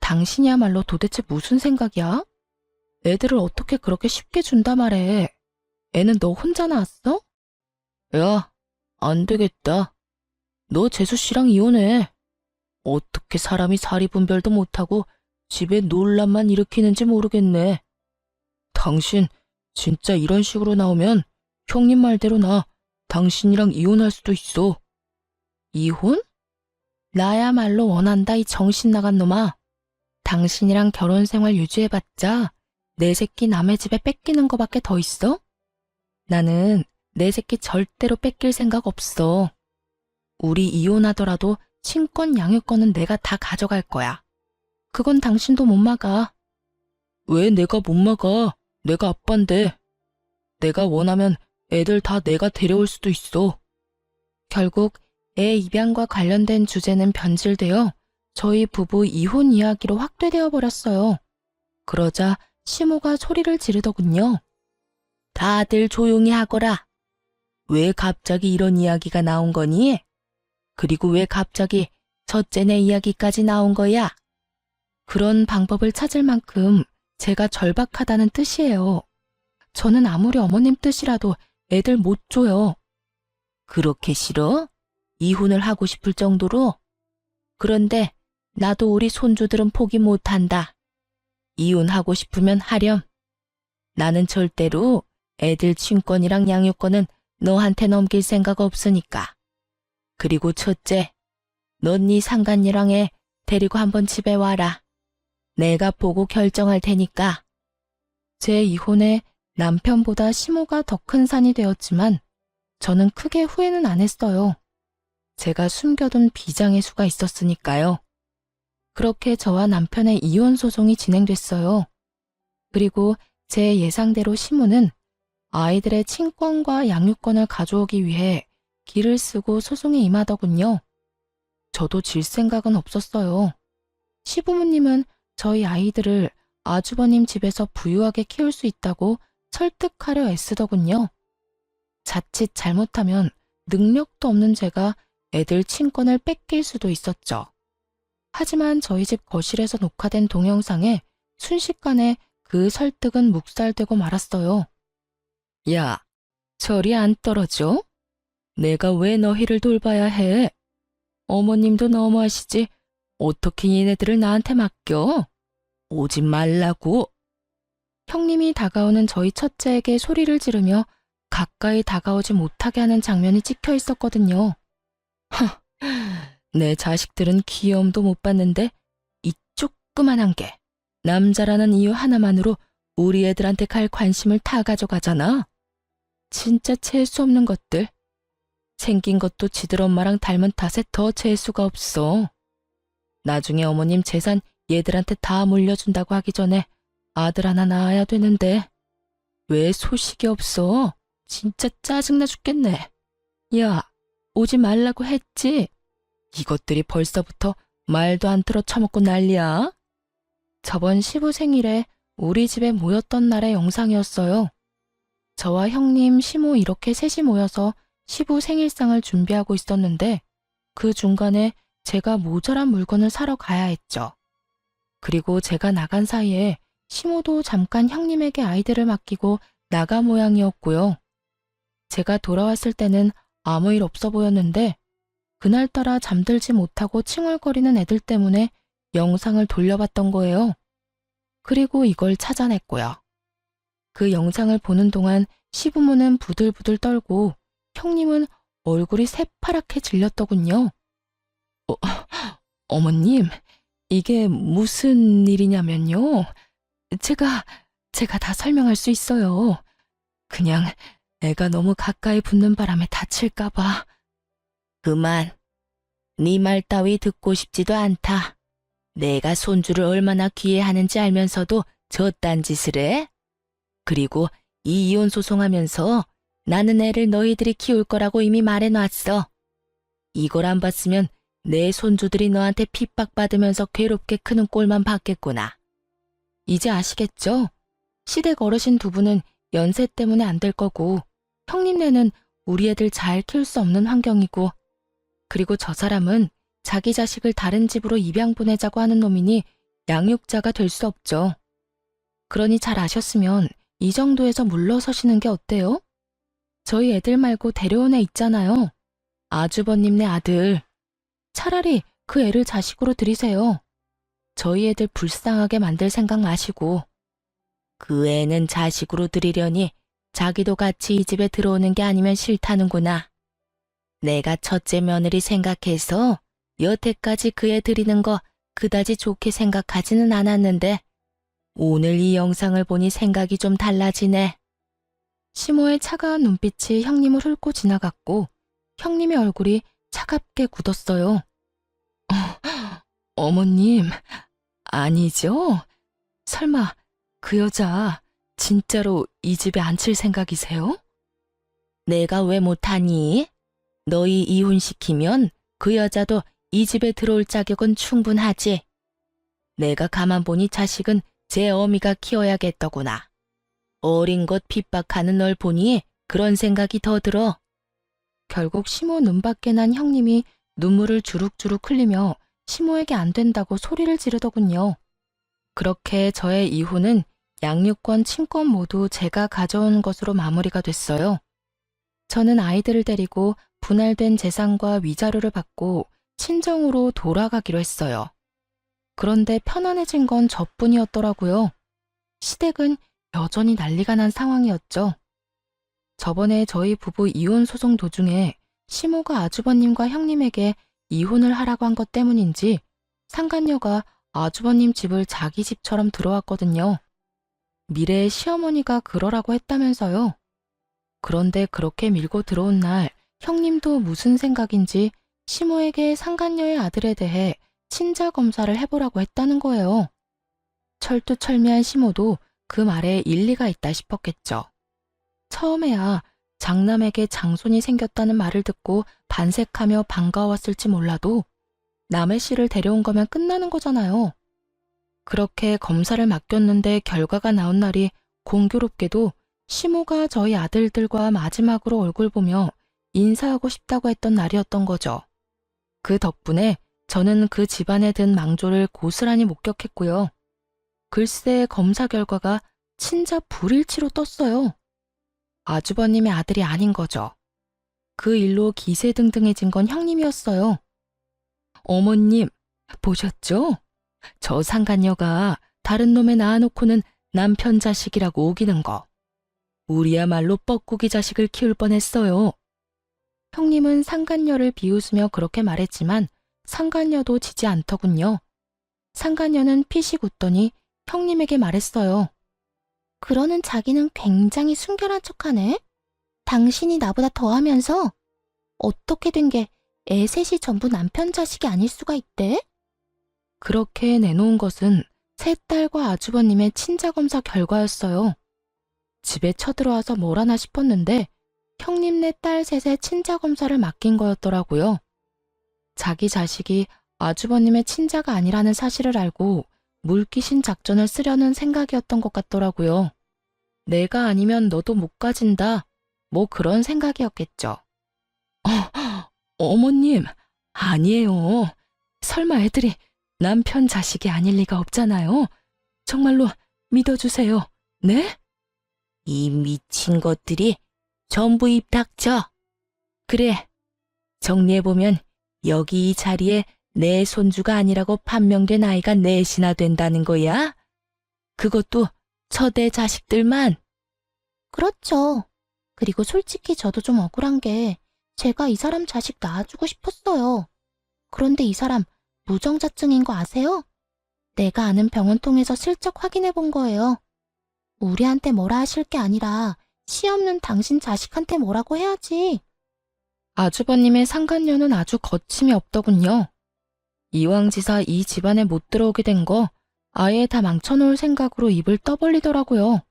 당신이야말로 도대체 무슨 생각이야? 애들을 어떻게 그렇게 쉽게 준다 말해. 애는 너 혼자 낳았어? 야, 안 되겠다. 너 재수씨랑 이혼해. 어떻게 사람이 사리분별도 못하고 집에 논란만 일으키는지 모르겠네. 당신 진짜 이런 식으로 나오면 형님 말대로 나 당신이랑 이혼할 수도 있어. 이혼? 나야말로 원한다, 이 정신 나간 놈아. 당신이랑 결혼 생활 유지해봤자 내 새끼 남의 집에 뺏기는 거밖에 더 있어? 나는 내 새끼 절대로 뺏길 생각 없어. 우리 이혼하더라도 친권 양육권은 내가 다 가져갈 거야. 그건 당신도 못 막아. 왜 내가 못 막아? 내가 아빠인데. 내가 원하면 애들 다 내가 데려올 수도 있어. 결국 애 입양과 관련된 주제는 변질되어 저희 부부 이혼 이야기로 확대되어 버렸어요. 그러자 시모가 소리를 지르더군요. 다들 조용히 하거라. 왜 갑자기 이런 이야기가 나온 거니? 그리고 왜 갑자기 첫째네 이야기까지 나온 거야? 그런 방법을 찾을 만큼 제가 절박하다는 뜻이에요. 저는 아무리 어머님 뜻이라도 애들 못 줘요. 그렇게 싫어? 이혼을 하고 싶을 정도로? 그런데 나도 우리 손주들은 포기 못한다. 이혼하고 싶으면 하렴. 나는 절대로 애들 친권이랑 양육권은 너한테 넘길 생각 없으니까. 그리고 첫째, 넌 네 상간녀랑 애 데리고 한번 집에 와라. 내가 보고 결정할 테니까. 제 이혼에 남편보다 시모가 더 큰 산이 되었지만 저는 크게 후회는 안 했어요. 제가 숨겨둔 비장의 수가 있었으니까요. 그렇게 저와 남편의 이혼 소송이 진행됐어요. 그리고 제 예상대로 시모는 아이들의 친권과 양육권을 가져오기 위해 기를 쓰고 소송에 임하더군요. 저도 질 생각은 없었어요. 시부모님은 저희 아이들을 아주버님 집에서 부유하게 키울 수 있다고 설득하려 애쓰더군요. 자칫 잘못하면 능력도 없는 제가 애들 친권을 뺏길 수도 있었죠. 하지만 저희 집 거실에서 녹화된 동영상에 순식간에 그 설득은 묵살되고 말았어요. 야, 저리 안 떨어져? 내가 왜 너희를 돌봐야 해? 어머님도 너무하시지. 어떻게 얘네들을 나한테 맡겨? 오지 말라고. 형님이 다가오는 저희 첫째에게 소리를 지르며 가까이 다가오지 못하게 하는 장면이 찍혀 있었거든요. 내 자식들은 귀여움도 못 받는데 이 조그만한 게 남자라는 이유 하나만으로 우리 애들한테 갈 관심을 다 가져가잖아. 진짜 재수 없는 것들. 생긴 것도 지들 엄마랑 닮은 탓에 더 재수가 없어. 나중에 어머님 재산 얘들한테 다 물려준다고 하기 전에 아들 하나 낳아야 되는데 왜 소식이 없어? 진짜 짜증나 죽겠네. 야, 오지 말라고 했지? 이것들이 벌써부터 말도 안 들어 처먹고 난리야. 저번 시부 생일에 우리 집에 모였던 날의 영상이었어요. 저와 형님, 시모 이렇게 셋이 모여서 시부 생일상을 준비하고 있었는데 그 중간에 제가 모자란 물건을 사러 가야 했죠. 그리고 제가 나간 사이에 시모도 잠깐 형님에게 아이들을 맡기고 나가 모양이었고요. 제가 돌아왔을 때는 아무 일 없어 보였는데 그날따라 잠들지 못하고 칭얼거리는 애들 때문에 영상을 돌려봤던 거예요. 그리고 이걸 찾아냈고요. 그 영상을 보는 동안 시부모는 부들부들 떨고 형님은 얼굴이 새파랗게 질렸더군요. 어머님, 이게 무슨 일이냐면요. 제가 다 설명할 수 있어요. 그냥 애가 너무 가까이 붙는 바람에 다칠까봐. 그만. 네 말 따위 듣고 싶지도 않다. 내가 손주를 얼마나 귀해하는지 알면서도 저딴 짓을 해? 그리고 이 이혼 소송하면서 나는 애를 너희들이 키울 거라고 이미 말해놨어. 이걸 안 봤으면 내 손주들이 너한테 핍박받으면서 괴롭게 크는 꼴만 봤겠구나. 이제 아시겠죠? 시댁 어르신 두 분은 연세 때문에 안 될 거고 형님네는 우리 애들 잘 키울 수 없는 환경이고 그리고 저 사람은 자기 자식을 다른 집으로 입양 보내자고 하는 놈이니 양육자가 될 수 없죠. 그러니 잘 아셨으면 이 정도에서 물러서시는 게 어때요? 저희 애들 말고 데려온 애 있잖아요. 아주버님네 아들. 차라리 그 애를 자식으로 들이세요. 저희 애들 불쌍하게 만들 생각 마시고. 그 애는 자식으로 들이려니 자기도 같이 이 집에 들어오는 게 아니면 싫다는구나. 내가 첫째 며느리 생각해서 여태까지 그 애 들이는 거 그다지 좋게 생각하지는 않았는데 오늘 이 영상을 보니 생각이 좀 달라지네. 시모의 차가운 눈빛이 형님을 훑고 지나갔고 형님의 얼굴이 차갑게 굳었어요. 어머님, 아니죠? 설마 그 여자 진짜로 이 집에 앉힐 생각이세요? 내가 왜 못하니? 너희 이혼시키면 그 여자도 이 집에 들어올 자격은 충분하지. 내가 가만 보니 자식은 제 어미가 키워야겠더구나. 어린 것 핍박하는 널 보니 그런 생각이 더 들어. 결국 시모 눈밖에 난 형님이 눈물을 주룩주룩 흘리며 시모에게 안 된다고 소리를 지르더군요. 그렇게 저의 이혼은 양육권, 친권 모두 제가 가져온 것으로 마무리가 됐어요. 저는 아이들을 데리고 분할된 재산과 위자료를 받고 친정으로 돌아가기로 했어요. 그런데 편안해진 건 저뿐이었더라고요. 시댁은 여전히 난리가 난 상황이었죠. 저번에 저희 부부 이혼 소송 도중에 시모가 아주버님과 형님에게 이혼을 하라고 한 것 때문인지 상간녀가 아주버님 집을 자기 집처럼 들어왔거든요. 미래의 시어머니가 그러라고 했다면서요. 그런데 그렇게 밀고 들어온 날 형님도 무슨 생각인지 시모에게 상간녀의 아들에 대해 친자 검사를 해보라고 했다는 거예요. 철두철미한 시모도 그 말에 일리가 있다 싶었겠죠. 처음에야 장남에게 장손이 생겼다는 말을 듣고 반색하며 반가웠을지 몰라도 남의 씨를 데려온 거면 끝나는 거잖아요. 그렇게 검사를 맡겼는데 결과가 나온 날이 공교롭게도 시모가 저희 아들들과 마지막으로 얼굴 보며 인사하고 싶다고 했던 날이었던 거죠. 그 덕분에 저는 그 집안에 든 망조를 고스란히 목격했고요. 글쎄 검사 결과가 친자 불일치로 떴어요. 아주버님의 아들이 아닌 거죠. 그 일로 기세등등해진 건 형님이었어요. 어머님, 보셨죠? 저 상간녀가 다른 놈에 낳아놓고는 남편 자식이라고 우기는 거. 우리야말로 뻐꾸기 자식을 키울 뻔했어요. 형님은 상간녀를 비웃으며 그렇게 말했지만 상간녀도 지지 않더군요. 상간녀는 피식 웃더니 형님에게 말했어요. 그러는 자기는 굉장히 순결한 척하네. 당신이 나보다 더하면서 어떻게 된 게 애 셋이 전부 남편 자식이 아닐 수가 있대? 그렇게 내놓은 것은 세 딸과 아주버님의 친자검사 결과였어요. 집에 쳐들어와서 뭘 하나 싶었는데 형님네 딸 셋의 친자검사를 맡긴 거였더라고요. 자기 자식이 아주버님의 친자가 아니라는 사실을 알고 물귀신 작전을 쓰려는 생각이었던 것 같더라고요. 내가 아니면 너도 못 가진다. 뭐 그런 생각이었겠죠. 어머님, 아니에요. 설마 애들이 남편 자식이 아닐 리가 없잖아요. 정말로 믿어주세요. 네? 이 미친 것들이 전부 입 닥쳐. 그래, 정리해보면 여기 이 자리에 내 손주가 아니라고 판명된 아이가 넷이나 된다는 거야? 그것도 처대 자식들만. 그렇죠. 그리고 솔직히 저도 좀 억울한 게 제가 이 사람 자식 낳아주고 싶었어요. 그런데 이 사람 무정자증인 거 아세요? 내가 아는 병원 통해서 슬쩍 확인해 본 거예요. 우리한테 뭐라 하실 게 아니라 시 없는 당신 자식한테 뭐라고 해야지. 아주버님의 상간녀는 아주 거침이 없더군요. 이왕지사 이 집안에 못 들어오게 된 거 아예 다 망쳐놓을 생각으로 입을 떠벌리더라고요.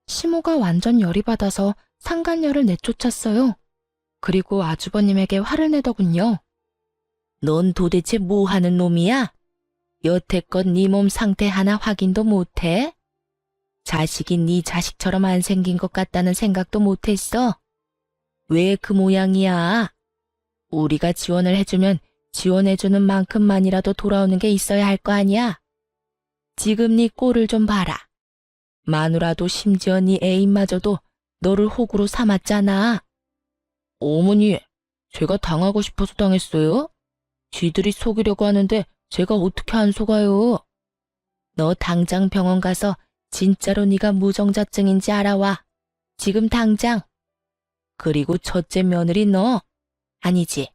시모가 완전 열이 받아서 상간녀를 내쫓았어요. 그리고 아주버님에게 화를 내더군요. 넌 도대체 뭐 하는 놈이야? 여태껏 네 몸 상태 하나 확인도 못해? 자식이 네 자식처럼 안 생긴 것 같다는 생각도 못했어? 왜 그 모양이야? 우리가 지원을 해주면 지원해주는 만큼만이라도 돌아오는 게 있어야 할 거 아니야? 지금 네 꼴을 좀 봐라. 마누라도 심지어 네 애인마저도 너를 호구로 삼았잖아. 어머니, 제가 당하고 싶어서 당했어요? 쥐들이 속이려고 하는데 제가 어떻게 안 속아요? 너 당장 병원 가서 진짜로 네가 무정자증인지 알아와. 지금 당장. 그리고 첫째 며느리 너. 아니지.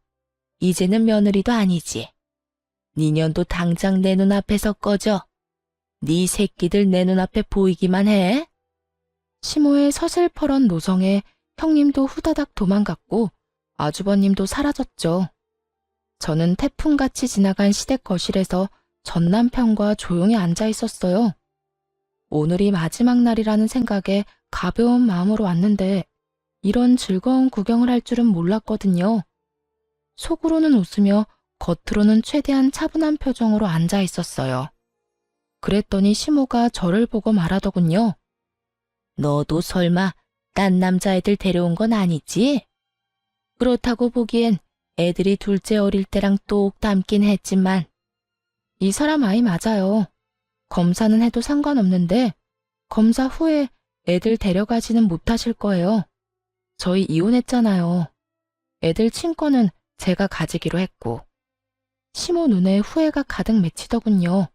이제는 며느리도 아니지. 네 년도 당장 내 눈앞에서 꺼져. 네 새끼들 내 눈앞에 보이기만 해. 시모의 서슬퍼런 노성에 형님도 후다닥 도망갔고 아주버님도 사라졌죠. 저는 태풍같이 지나간 시댁 거실에서 전 남편과 조용히 앉아 있었어요. 오늘이 마지막 날이라는 생각에 가벼운 마음으로 왔는데 이런 즐거운 구경을 할 줄은 몰랐거든요. 속으로는 웃으며 겉으로는 최대한 차분한 표정으로 앉아 있었어요. 그랬더니 시모가 저를 보고 말하더군요. 너도 설마 딴 남자애들 데려온 건 아니지? 그렇다고 보기엔 애들이 둘째 어릴 때랑 똑 닮긴 했지만. 이 사람 아이 맞아요. 검사는 해도 상관없는데 검사 후에 애들 데려가지는 못하실 거예요. 저희 이혼했잖아요. 애들 친권은 제가 가지기로 했고. 시모 눈에 후회가 가득 맺히더군요.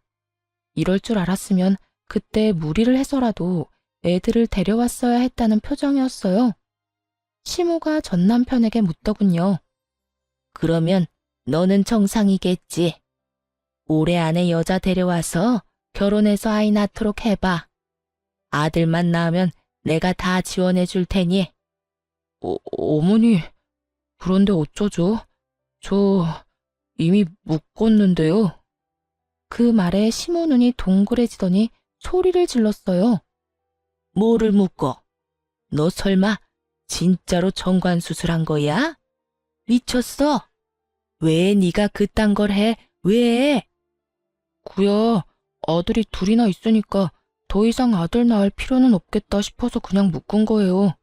이럴 줄 알았으면 그때 무리를 해서라도 애들을 데려왔어야 했다는 표정이었어요. 시모가 전 남편에게 묻더군요. 그러면 너는 정상이겠지. 올해 안에 여자 데려와서 결혼해서 아이 낳도록 해봐. 아들만 낳으면 내가 다 지원해 줄 테니. 어머니, 그런데 어쩌죠? 저 이미 묶었는데요. 그 말에 시모 눈이 동그래지더니 소리를 질렀어요. 뭐를 묶어? 너 설마 진짜로 정관수술한 거야? 미쳤어? 왜 네가 그딴 걸 해? 왜? 구야, 아들이 둘이나 있으니까 더 이상 아들 낳을 필요는 없겠다 싶어서 그냥 묶은 거예요.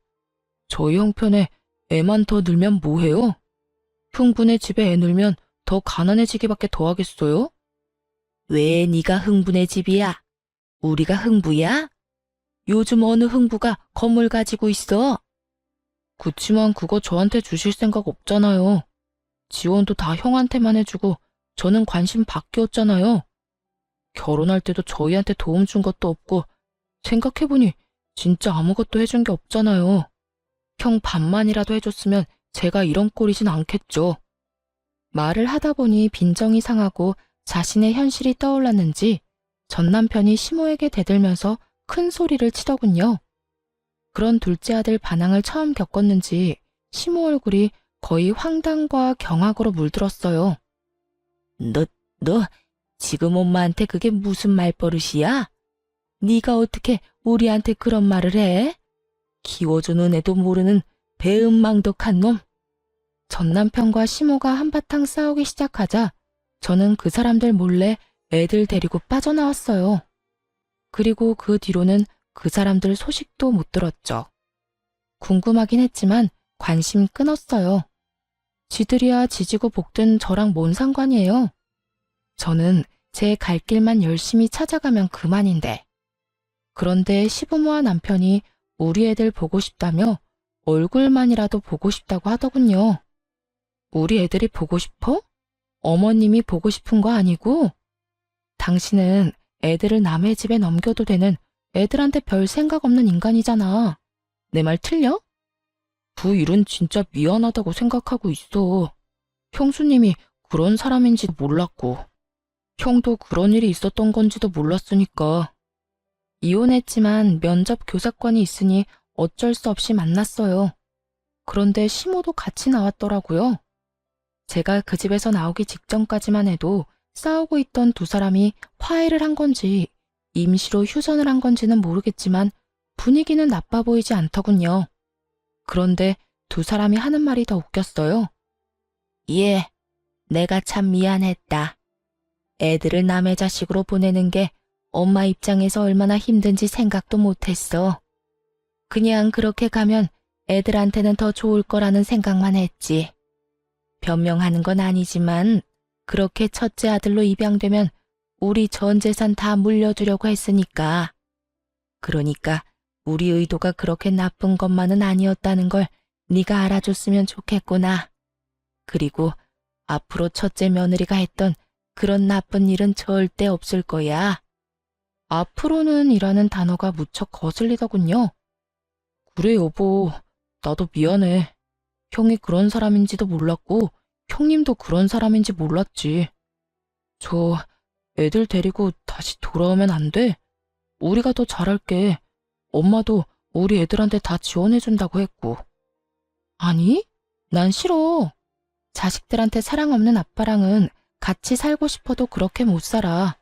저희 형편에 애만 더 늘면 뭐해요? 흥분의 집에 애 늘면 더 가난해지기밖에 더 하겠어요? 왜 네가 흥분의 집이야? 우리가 흥부야? 요즘 어느 흥부가 건물 가지고 있어? 그치만 그거 저한테 주실 생각 없잖아요. 지원도 다 형한테만 해주고 저는 관심 바뀌었잖아요. 결혼할 때도 저희한테 도움 준 것도 없고 생각해보니 진짜 아무것도 해준 게 없잖아요. 형 반만이라도 해줬으면 제가 이런 꼴이진 않겠죠. 말을 하다 보니 빈정이 상하고 자신의 현실이 떠올랐는지 전 남편이 시모에게 대들면서 큰 소리를 치더군요. 그런 둘째 아들 반항을 처음 겪었는지 시모 얼굴이 거의 황당과 경악으로 물들었어요. 너 지금 엄마한테 그게 무슨 말버릇이야? 네가 어떻게 우리한테 그런 말을 해? 키워주는 애도 모르는 배은망덕한 놈. 전 남편과 시모가 한바탕 싸우기 시작하자 저는 그 사람들 몰래 애들 데리고 빠져나왔어요. 그리고 그 뒤로는 그 사람들 소식도 못 들었죠. 궁금하긴 했지만 관심 끊었어요. 지들이야 지지고 볶든 저랑 뭔 상관이에요. 저는 제 갈 길만 열심히 찾아가면 그만인데. 그런데 시부모와 남편이 우리 애들 보고 싶다며 얼굴만이라도 보고 싶다고 하더군요. 우리 애들이 보고 싶어? 어머님이 보고 싶은 거 아니고? 당신은 애들을 남의 집에 넘겨도 되는 애들한테 별 생각 없는 인간이잖아. 내 말 틀려? 그 일은 진짜 미안하다고 생각하고 있어. 형수님이 그런 사람인지도 몰랐고, 형도 그런 일이 있었던 건지도 몰랐으니까. 이혼했지만 면접 교사권이 있으니 어쩔 수 없이 만났어요. 그런데 시모도 같이 나왔더라고요. 제가 그 집에서 나오기 직전까지만 해도 싸우고 있던 두 사람이 화해를 한 건지 임시로 휴전을 한 건지는 모르겠지만 분위기는 나빠 보이지 않더군요. 그런데 두 사람이 하는 말이 더 웃겼어요. 예, 내가 참 미안했다. 애들을 남의 자식으로 보내는 게 엄마 입장에서 얼마나 힘든지 생각도 못했어. 그냥 그렇게 가면 애들한테는 더 좋을 거라는 생각만 했지. 변명하는 건 아니지만 그렇게 첫째 아들로 입양되면 우리 전 재산 다 물려주려고 했으니까. 그러니까 우리 의도가 그렇게 나쁜 것만은 아니었다는 걸 네가 알아줬으면 좋겠구나. 그리고 앞으로 첫째 며느리가 했던 그런 나쁜 일은 절대 없을 거야. 앞으로는 이라는 단어가 무척 거슬리더군요. 그래, 여보. 나도 미안해. 형이 그런 사람인지도 몰랐고, 형님도 그런 사람인지 몰랐지. 저 애들 데리고 다시 돌아오면 안 돼? 우리가 더 잘할게. 엄마도 우리 애들한테 다 지원해준다고 했고. 아니, 난 싫어. 자식들한테 사랑 없는 아빠랑은 같이 살고 싶어도 그렇게 못 살아.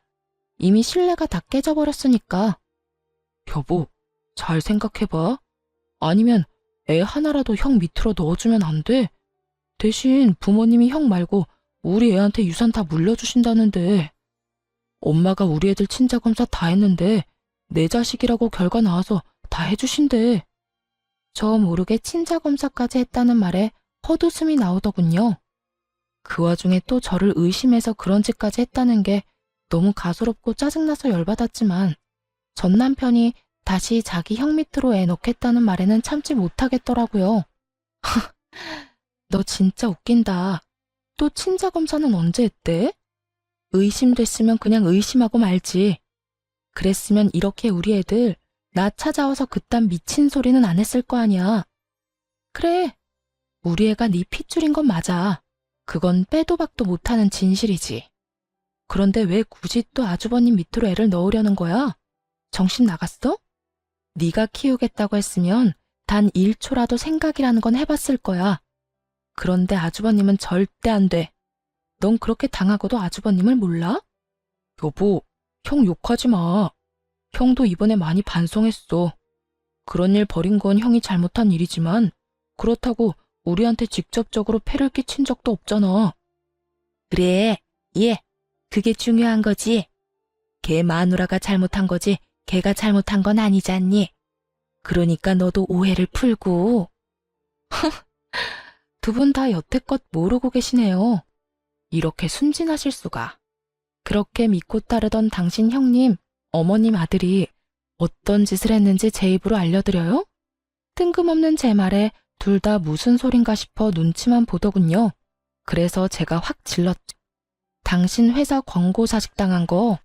이미 신뢰가 다 깨져버렸으니까. 여보, 잘 생각해봐. 아니면 애 하나라도 형 밑으로 넣어주면 안 돼? 대신 부모님이 형 말고 우리 애한테 유산 다 물려주신다는데. 엄마가 우리 애들 친자검사 다 했는데 내 자식이라고 결과 나와서 다 해주신대. 저 모르게 친자검사까지 했다는 말에 헛웃음이 나오더군요. 그 와중에 또 저를 의심해서 그런 짓까지 했다는 게 너무 가소롭고 짜증나서 열받았지만 전 남편이 다시 자기 형 밑으로 애 넣겠다는 말에는 참지 못하겠더라고요. 너 진짜 웃긴다. 또 친자검사는 언제 했대? 의심됐으면 그냥 의심하고 말지. 그랬으면 이렇게 우리 애들 나 찾아와서 그딴 미친 소리는 안 했을 거 아니야. 그래, 우리 애가 네 핏줄인 건 맞아. 그건 빼도 박도 못하는 진실이지. 그런데 왜 굳이 또 아주버님 밑으로 애를 넣으려는 거야? 정신 나갔어? 네가 키우겠다고 했으면 단 1초라도 생각이라는 건 해봤을 거야. 그런데 아주버님은 절대 안 돼. 넌 그렇게 당하고도 아주버님을 몰라? 여보, 형 욕하지 마. 형도 이번에 많이 반성했어. 그런 일 벌인 건 형이 잘못한 일이지만 그렇다고 우리한테 직접적으로 폐를 끼친 적도 없잖아. 그래, 예, 그게 중요한 거지. 걔 마누라가 잘못한 거지 걔가 잘못한 건 아니잖니. 그러니까 너도 오해를 풀고. 두 분 다 여태껏 모르고 계시네요. 이렇게 순진하실 수가. 그렇게 믿고 따르던 당신 형님, 어머님 아들이 어떤 짓을 했는지 제 입으로 알려드려요? 뜬금없는 제 말에 둘 다 무슨 소린가 싶어 눈치만 보더군요. 그래서 제가 확 질렀죠. 당신 회사 권고사직 당한 거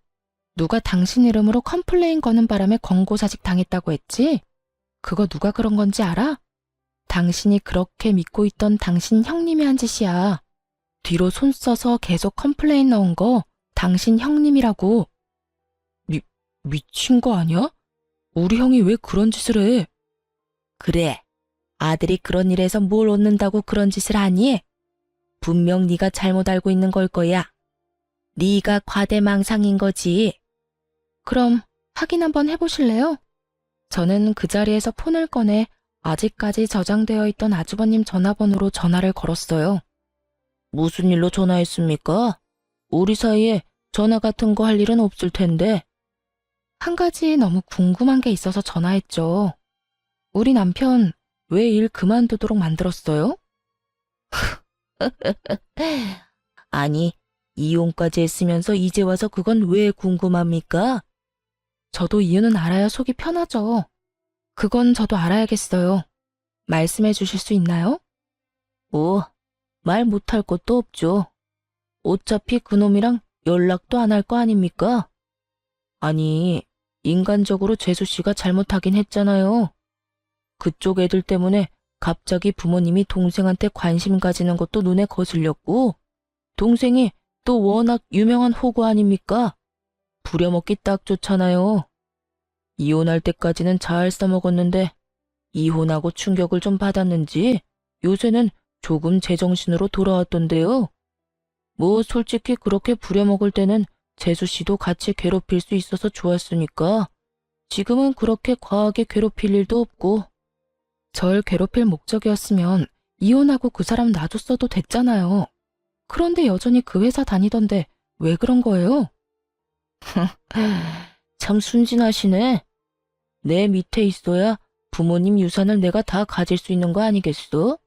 누가 당신 이름으로 컴플레인 거는 바람에 권고사직 당했다고 했지? 그거 누가 그런 건지 알아? 당신이 그렇게 믿고 있던 당신 형님이 한 짓이야. 뒤로 손 써서 계속 컴플레인 넣은 거 당신 형님이라고. 미친 거 아니야? 우리 형이 왜 그런 짓을 해? 그래, 아들이 그런 일에서 뭘 얻는다고 그런 짓을 하니? 분명 네가 잘못 알고 있는 걸 거야. 네가 과대망상인 거지. 그럼 확인 한번 해보실래요? 저는 그 자리에서 폰을 꺼내 아직까지 저장되어 있던 아주버님 전화번호로 전화를 걸었어요. 무슨 일로 전화했습니까? 우리 사이에 전화 같은 거 할 일은 없을 텐데. 한 가지 너무 궁금한 게 있어서 전화했죠. 우리 남편 왜 일 그만두도록 만들었어요? 아니, 이혼까지 했으면서 이제 와서 그건 왜 궁금합니까? 저도 이유는 알아야 속이 편하죠. 그건 저도 알아야겠어요. 말씀해 주실 수 있나요? 말 못할 것도 없죠. 어차피 그놈이랑 연락도 안 할 거 아닙니까? 아니, 인간적으로 재수 씨가 잘못하긴 했잖아요. 그쪽 애들 때문에 갑자기 부모님이 동생한테 관심 가지는 것도 눈에 거슬렸고, 동생이 또 워낙 유명한 호구 아닙니까? 부려먹기 딱 좋잖아요. 이혼할 때까지는 잘 써먹었는데 이혼하고 충격을 좀 받았는지 요새는 조금 제정신으로 돌아왔던데요. 뭐 솔직히 그렇게 부려먹을 때는 재수 씨도 같이 괴롭힐 수 있어서 좋았으니까 지금은 그렇게 과하게 괴롭힐 일도 없고. 절 괴롭힐 목적이었으면 이혼하고 그 사람 놔줬어도 됐잖아요. 그런데 여전히 그 회사 다니던데 왜 그런 거예요? 참 순진하시네. 내 밑에 있어야 부모님 유산을 내가 다 가질 수 있는 거 아니겠어?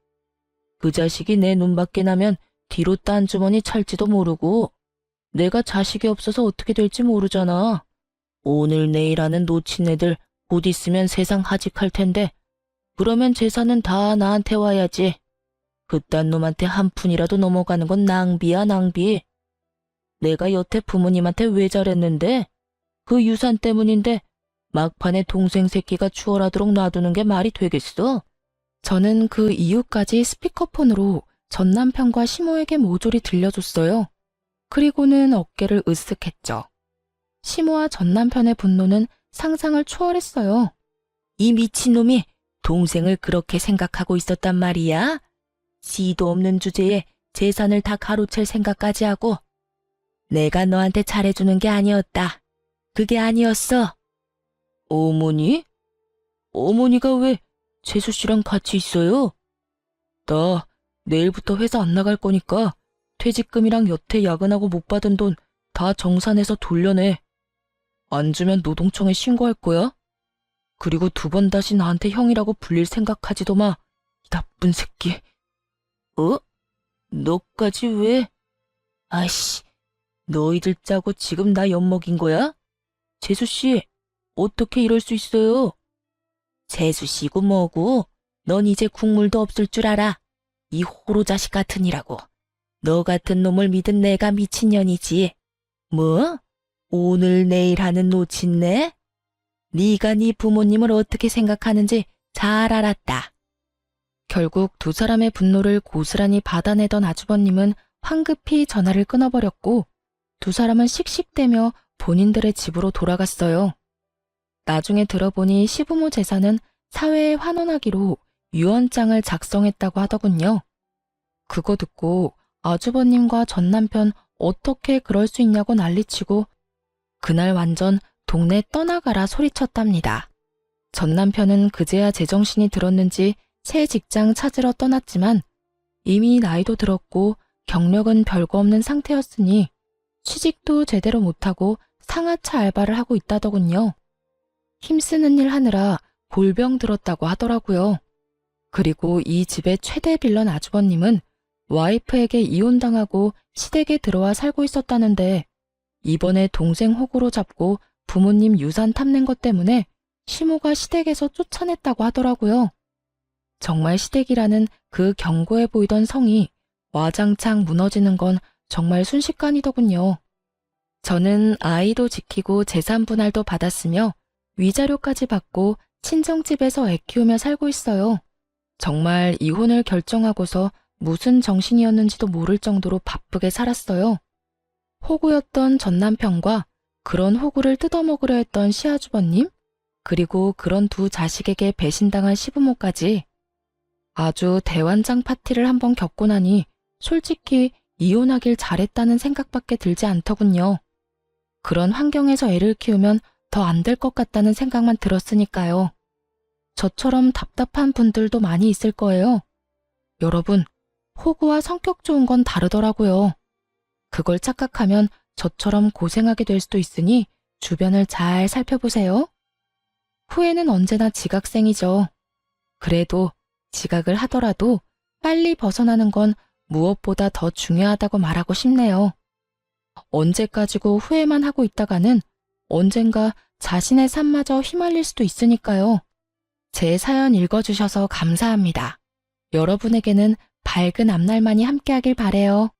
그 자식이 내 눈밖에 나면 뒤로 딴 주머니 찰지도 모르고 내가 자식이 없어서 어떻게 될지 모르잖아. 오늘 내일 하는 놓친 애들 곧 있으면 세상 하직할 텐데 그러면 재산은 다 나한테 와야지. 그딴 놈한테 한 푼이라도 넘어가는 건 낭비야, 낭비. 내가 여태 부모님한테 왜 잘했는데? 그 유산 때문인데 막판에 동생 새끼가 추월하도록 놔두는 게 말이 되겠어? 저는 그 이유까지 스피커폰으로 전 남편과 시모에게 모조리 들려줬어요. 그리고는 어깨를 으쓱했죠. 시모와 전 남편의 분노는 상상을 초월했어요. 이 미친놈이 동생을 그렇게 생각하고 있었단 말이야? 씨도 없는 주제에 재산을 다 가로챌 생각까지 하고. 내가 너한테 잘해주는 게 아니었다. 그게 아니었어. 어머니? 어머니가 왜 재수 씨랑 같이 있어요? 나 내일부터 회사 안 나갈 거니까 퇴직금이랑 여태 야근하고 못 받은 돈 다 정산해서 돌려내. 안 주면 노동청에 신고할 거야. 그리고 2번 다시 나한테 형이라고 불릴 생각하지도 마. 이 나쁜 새끼. 어? 너까지 왜? 아이씨, 너희들 짜고 지금 나 엿먹인 거야? 재수씨, 어떻게 이럴 수 있어요? 재수씨고 뭐고, 넌 이제 국물도 없을 줄 알아. 이 호로 자식 같으니라고. 너 같은 놈을 믿은 내가 미친년이지. 뭐? 오늘 내일 하는 노친네? 네가 네 부모님을 어떻게 생각하는지 잘 알았다. 결국 두 사람의 분노를 고스란히 받아내던 아주버님은 황급히 전화를 끊어버렸고 두 사람은 씩씩대며 본인들의 집으로 돌아갔어요. 나중에 들어보니 시부모 재산은 사회에 환원하기로 유언장을 작성했다고 하더군요. 그거 듣고 아주버님과 전 남편 어떻게 그럴 수 있냐고 난리치고 그날 완전 동네 떠나가라 소리쳤답니다. 전 남편은 그제야 제정신이 들었는지 새 직장 찾으러 떠났지만 이미 나이도 들었고 경력은 별거 없는 상태였으니 취직도 제대로 못하고 상하차 알바를 하고 있다더군요. 힘쓰는 일 하느라 골병 들었다고 하더라고요. 그리고 이 집의 최대 빌런 아주버님은 와이프에게 이혼당하고 시댁에 들어와 살고 있었다는데 이번에 동생 호구로 잡고 부모님 유산 탐낸 것 때문에 시모가 시댁에서 쫓아냈다고 하더라고요. 정말 시댁이라는 그 견고해 보이던 성이 와장창 무너지는 건 정말 순식간이더군요. 저는 아이도 지키고 재산 분할도 받았으며 위자료까지 받고 친정집에서 애 키우며 살고 있어요. 정말 이혼을 결정하고서 무슨 정신이었는지도 모를 정도로 바쁘게 살았어요. 호구였던 전 남편과 그런 호구를 뜯어먹으려 했던 시아주버님, 그리고 그런 두 자식에게 배신당한 시부모까지 아주 대환장 파티를 한번 겪고 나니 솔직히 이혼하길 잘했다는 생각밖에 들지 않더군요. 그런 환경에서 애를 키우면 더 안 될 것 같다는 생각만 들었으니까요. 저처럼 답답한 분들도 많이 있을 거예요. 여러분, 호구와 성격 좋은 건 다르더라고요. 그걸 착각하면 저처럼 고생하게 될 수도 있으니 주변을 잘 살펴보세요. 후회는 언제나 지각생이죠. 그래도 지각을 하더라도 빨리 벗어나는 건 무엇보다 더 중요하다고 말하고 싶네요. 언제까지고 후회만 하고 있다가는 언젠가 자신의 삶마저 휘말릴 수도 있으니까요. 제 사연 읽어주셔서 감사합니다. 여러분에게는 밝은 앞날만이 함께하길 바래요.